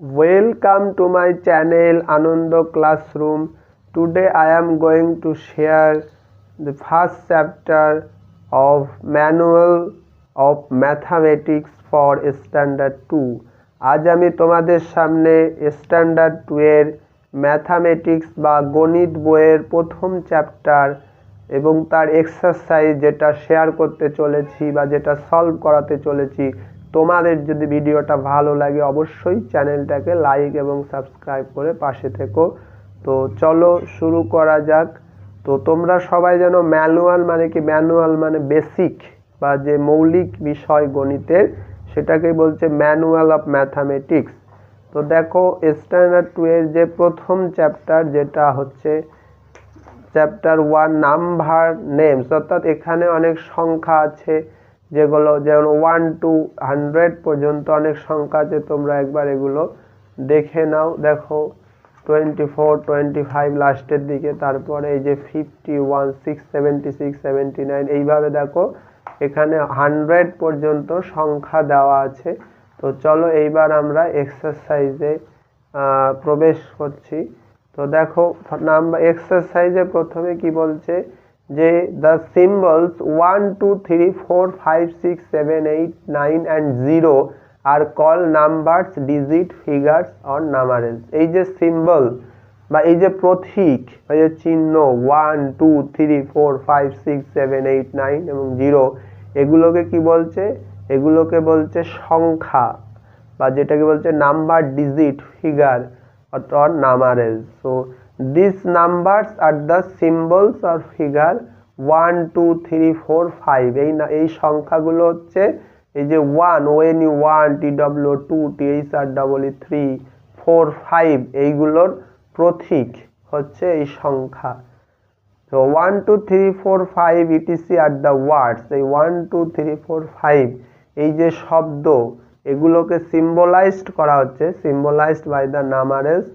Welcome to my channel Anando Classroom. Today I am going to share the first chapter of Manual of Mathematics for Standard 2. আজ আমি তোমাদের সামনে standard 2 এর mathematics বা গণিত বইয়ের প্রথম চ্যাপ্টার এবং তার এক্সারসাইজ যেটা শেয়ার করতে চলেছি বা যেটা সলভ করাতে চলেছি। তোমাদের যদি ভিডিওটা ভালো লাগে অবশ্যই চ্যানেলটাকে লাইক এবং সাবস্ক্রাইব করে পাশে থেকো। তো চলো শুরু করা যাক। তো তোমরা সবাই জানো ম্যানুয়াল মানে কি? ম্যানুয়াল মানে বেসিক বা যে মৌলিক বিষয় গণিতের, সেটাকেই বলছে ম্যানুয়াল অফ ম্যাথামেটিক্স। তো দেখো স্ট্যান্ডার্ড 2 এর যে প্রথম চ্যাপ্টার, যেটা হচ্ছে চ্যাপ্টার 1 নাম্বার নেমস, অর্থাৎ এখানে অনেক সংখ্যা আছে যেগুলো যেমন 1 to 100 পর্যন্ত অনেক সংখ্যা আছে। তোমরা একবার এগুলো দেখে নাও। দেখো 24, 25 লাস্টের দিকে, তারপরে এই যে 51, 676, 79, এইভাবে দেখো এখানে 100 পর্যন্ত সংখ্যা দেওয়া আছে। তো চলো এইবার আমরা এক্সারসাইজে প্রবেশ করছি। তো দেখো নাম্বার এক্সারসাইজে প্রথমে কি বলছে যে the symbols 1, 2, 3, 4, 5, 6, 7, 8, 9 and 0 are called numbers, digit, figures or numerals। এই যে সিম্বল বা এই যে প্রতীক, এই যে চিহ্ন 1, 2, 3, 4, 5, 6, 7, 8, 9 এবং 0, এগুলোকে কি বলছে? এগুলোকে বলছে সংখ্যা বা যেটাকে বলছে number, digit, figure or numerals। So these numbers are the symbols or figure 1, 2, 3, 4, 5। এই সংখ্যাগুলো হচ্ছে এই যে 1 ONE 1 TW 2 THREE 3 4 5 এইগুলোর প্রতীক হচ্ছে এই সংখ্যা। তো 1, 2, 3, 4, 5 etc আর the words। এই 1, 2, 3, 4, 5 এই যে শব্দ, এগুলোকে সিম্বলাইজড করা হচ্ছে, symbolised by the numbers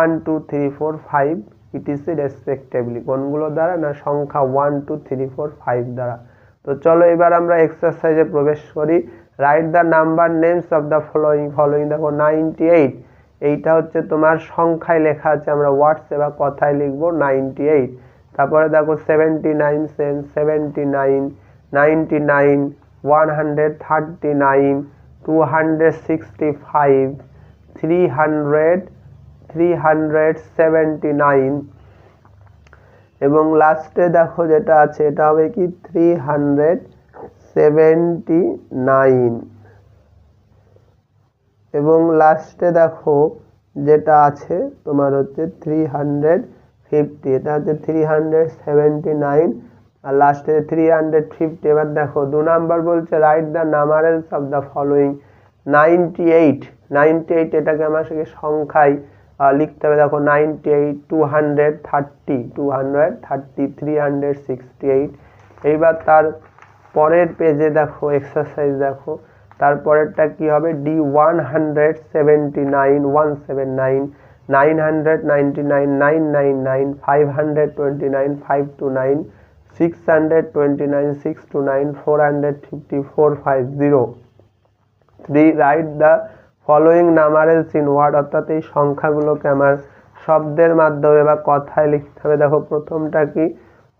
1, 2, 3, 4, 5 etc respectively. কোনগুলো দ্বারা? না, সংখ্যা 1, 2, 3, 4, 5 দ্বারা। তো চলো এবার আমরা এক্সারসাইজে প্রবেশ করি। Right the number names of the following. দেখো 98, এইটা হচ্ছে তোমার সংখ্যায় লেখা আছে, আমরা ওয়ার্ডসে বা কথায় লিখবো 98। তারপরে দেখো 79, 79, 99, 139, 265, 300, 379 এবং লাস্টে দেখো যেটা আছে এটা হবে কি 379 এবং লাস্টে দেখো যেটা আছে তোমার হচ্ছে 350, এটা হচ্ছে 379 আর লাস্টে 350। এবার দেখো 2 নাম্বার বলছে write the numbers of the following. 98, এটাকে আমাকে সংখ্যায় লিখতে হবে। দেখো 98, 230, 368। এইবার তার পরের পেজে দেখো এক্সারসাইজ দেখো, তারপরেরটা কি হবে? D 179, 179, 999, 999, 529, 529, 629, 629, 450, 450। 3 write the following numbers in word, অর্থাৎ এই সংখ্যাগুলোকে আমার শব্দের মাধ্যমে বা কথায় লিখতে হবে। দেখো প্রথমটা কি?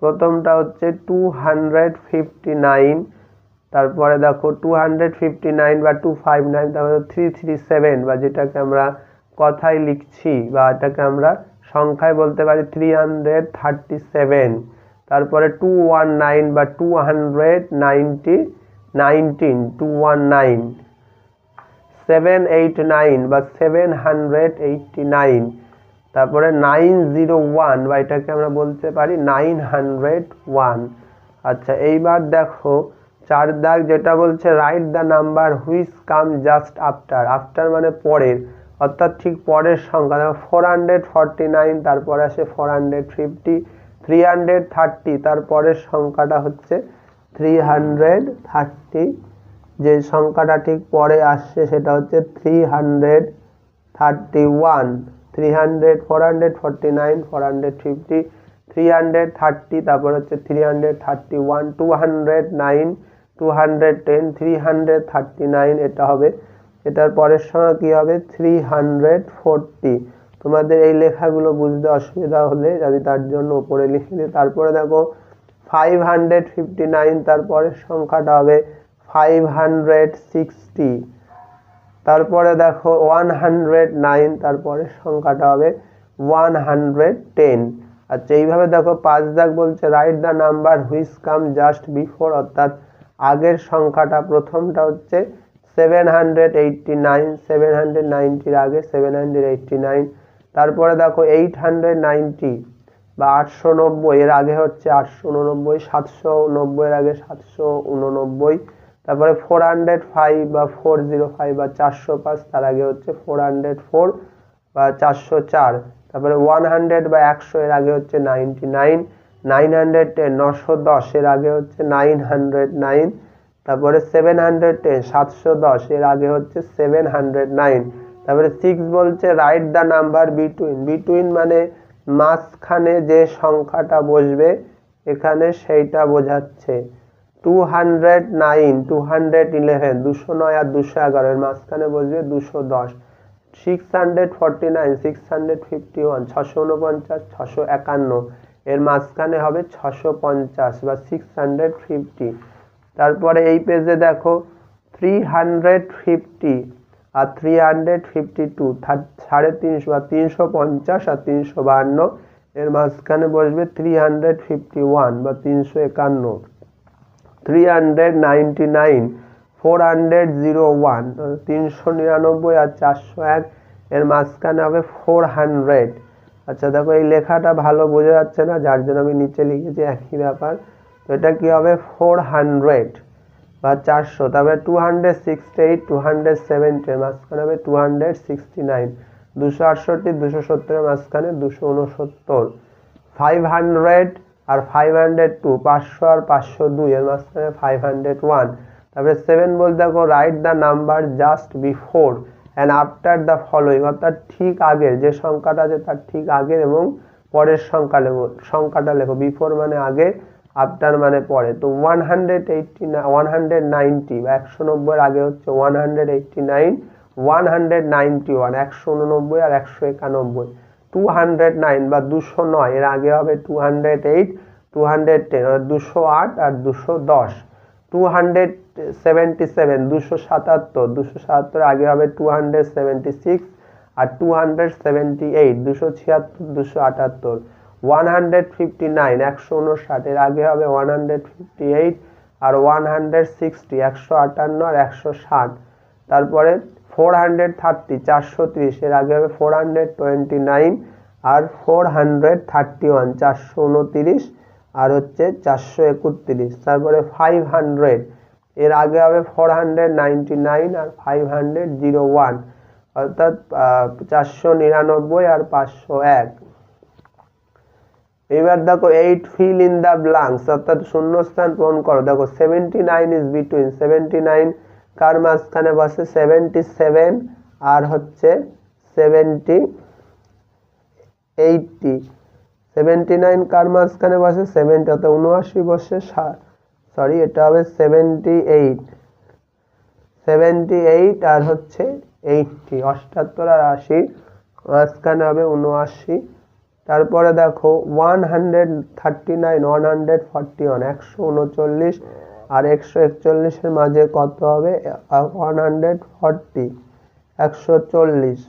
প্রথমটা হচ্ছে 259, তারপরে দেখো 259 বা 259, তারপরে 337 বা যেটাকে আমরা কথায় লিখছি বা এটাকে আমরা সংখ্যায় বলতে পারি 337। তারপরে 219 বা 219, 219, 789 বা 789, তারপরে 901 বা এটাকে আমরা বলতে পারি 901। আচ্ছা এইবার দেখো 4 দাগ যেটা বলছে write the number which come just after. After মানে পরের, অর্থাৎ ঠিক পরের সংখ্যা। দেখো 449, তারপরে আসে 450, 330, তারপরের সংখ্যাটা হচ্ছে 330। যে সংখ্যাটা ঠিক পরে আসছে সেটা হচ্ছে 331, 449, 450, 330, তারপর হচ্ছে 331, 209, 210, 339, এটা হবে এটার পরের সংখ্যা কি হবে 340। তোমাদের এই লেখাগুলো বুঝতে অসুবিধা হলে আমি তার জন্য উপরে লিখে দিই। তারপরে দেখো 559, তারপরের সংখ্যাটা হবে 560। তারপরে দেখো 109, তারপরের সংখ্যাটা হবে 110। আচ্ছা, এইভাবে দেখো 5 দাগ বলছে write the number which come just before, অর্থাৎ আগের সংখ্যাটা প্রথমটা হচ্ছে 789, 790 আগে 789। তারপরে দেখো 890 বা 890 এর আগে হচ্ছে 889, 790 এর আগে 789। তারপরে 405 বা 405 বা 405 তার আগে হচ্ছে 404 বা 404। তারপরে 100 বা 100 এর আগে হচ্ছে 99, 910 910 এর আগে হচ্ছে 909। তারপরে 710 710 এর আগে হচ্ছে 709। তারপরে 6 বলছে write the number between, between মানে মাঝখানে যে সংখ্যাটা বসবে এখানে সেইটা বোঝাচ্ছে। 209 211 209 আর 211 এর মাঝখানে বসবে 210। 649 651 649 651 এর মাঝখানে হবে 650 বা 650। তারপরে এই পেজে দেখো 350 আর 352 350 বা 350 আর 352 এর মাঝখানে বসবে 351 বা 351। 399 401 399 আর 401 এর মাঝখানে হবে 400। আচ্ছা দেখো এই লেখাটা ভালো বোঝা যাচ্ছে না, যার জন্য আমি নিচে লিখেছি একই ব্যাপার। তো এটা কি হবে 400 বা 400। তারপরে 268 270 এর মাঝখানে হবে 269। 268 270 এর মাঝখানে 269। 500 আর 502 500 আর 502 এর মাঝখানে 501। তারপরে 7 বলতে দেখো right the number just before and after the following, অর্থাৎ ঠিক আগের যে সংখ্যাটা আছে তার ঠিক আগের এবং পরের সংখ্যাটা লেখো। বিফোর মানে আগে, আফটার মানে পরে। তো 190 বা 190 এর আগে হচ্ছে 189, 191 189 আর 191। 209 বা 209 এর আগে হবে 208 210 208 আর 210। 277 277 আগে হবে 276 আর 278 276 278। 159 159 এর আগে হবে 158 আর 160 158 আর 160। তারপরে 430 430 এর আগে হবে 429 আর 431 429 আর হচ্ছে 431। তারপরে 500 এর আগে হবে 499 আর 501, অর্থাৎ 499 আর 501। এবার দেখো 8 ফিল ইন দ্য ব্ল্যাঙ্কস, অর্থাৎ শূন্যস্থান পূরণ করো। দেখো 79 ইজ বিটুইন, 79 কার মাঝখানে বসে 77 আর হচ্ছে 70 80। 79 কার মাঝখানে বসে 70, অর্থাৎ 79 বসে, সরি এটা হবে 78 78 আর হচ্ছে 80 78 আর 80 মাঝখানে হবে 79। তারপরে দেখো 139 141 139 আর 141 এর মাঝে কত হবে 140 140।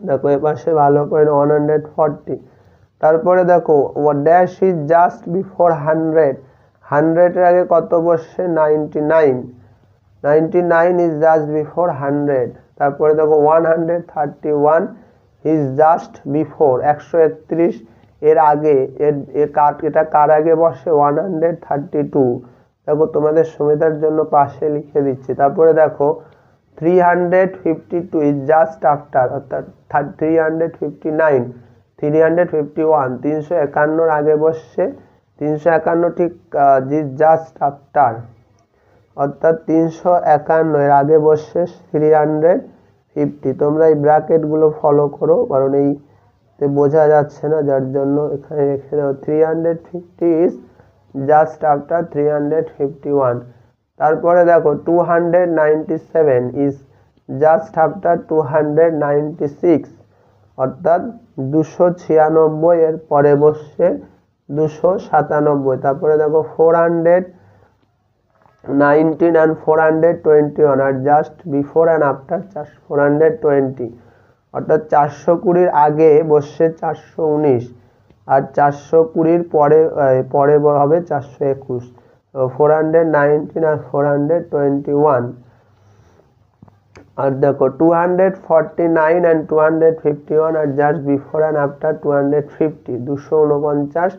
দেখো এ পাশে ভালো করে 140। তারপরে দেখো ড্যাশ ইজ জাস্ট বিফোর 100, 100 এর আগে কত বসছে 99, 99 ইজ জাস্ট বিফোর 100। তারপরে দেখো 131 ইজ জাস্ট বিফোর, 131 এর আগে, এটা কার আগে বসে 132। দেখো তোমাদের সুবিধার জন্য পাশে লিখে দিচ্ছি। তারপরে দেখো 352 ইজ জাস্ট আফটার, অর্থাৎ 359 351 351 আগে বসছে, 351 ঠিক জাস্ট আফটার, অর্থাৎ 351 এর আগে বসছে 350। তোমরা এই ব্র্যাকেটগুলো ফলো করো, কারণ এই বোঝা যাচ্ছে না, যার জন্য এখানে রেখে দাও। 350 ইজ জাস্ট আফটার 351। তারপরে দেখো 297 ইজ জাস্ট আফটার 296 অর্থাৎ 296 এর পরে বসছে 297। তারপরে দেখো 419 and 421 আর জাস্ট বিফোর অ্যান্ড আফটার 420 অর্থাৎ 420 আগে বসছে 419 আর 420 পরে হবে 421। 419 আর 421 আর দেখো 249 and 251 আর জাস্ট বিফোর অ্যান্ড আফটার 250 249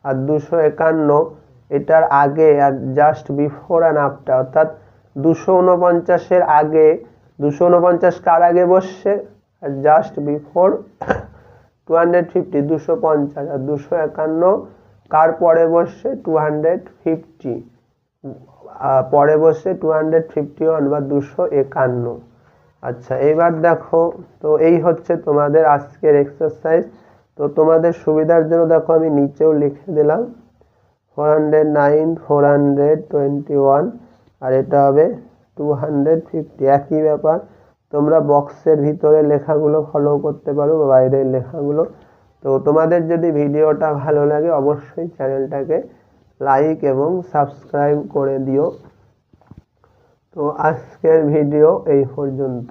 আর 251 এটার আগে আর জাস্ট বিফোর অ্যান্ড আফটার অর্থাৎ 249 এর আগে 249 কার আগে বসছে আর জাস্ট বিফোর 250 250 আর 251 কার পরে বসছে 250 পরে বসছে 251 বা 251। আচ্ছা এবার দেখো তো এই হচ্ছে তোমাদের আজকের এক্সারসাইজ। তো তোমাদের সুবিধার জন্য দেখো আমি নিচেও লিখে দিলাম 409 421 আর এটা হবে 250 একই ব্যাপার। তোমরা বক্সের ভিতরে লেখাগুলো ফলো করতে পারো বা বাইরের লেখাগুলো। তো তোমাদের যদি ভিডিওটা ভালো লাগে অবশ্যই চ্যানেলটাকে লাইক এবং সাবস্ক্রাইব করে দিও। তো আজকের ভিডিও এই পর্যন্ত।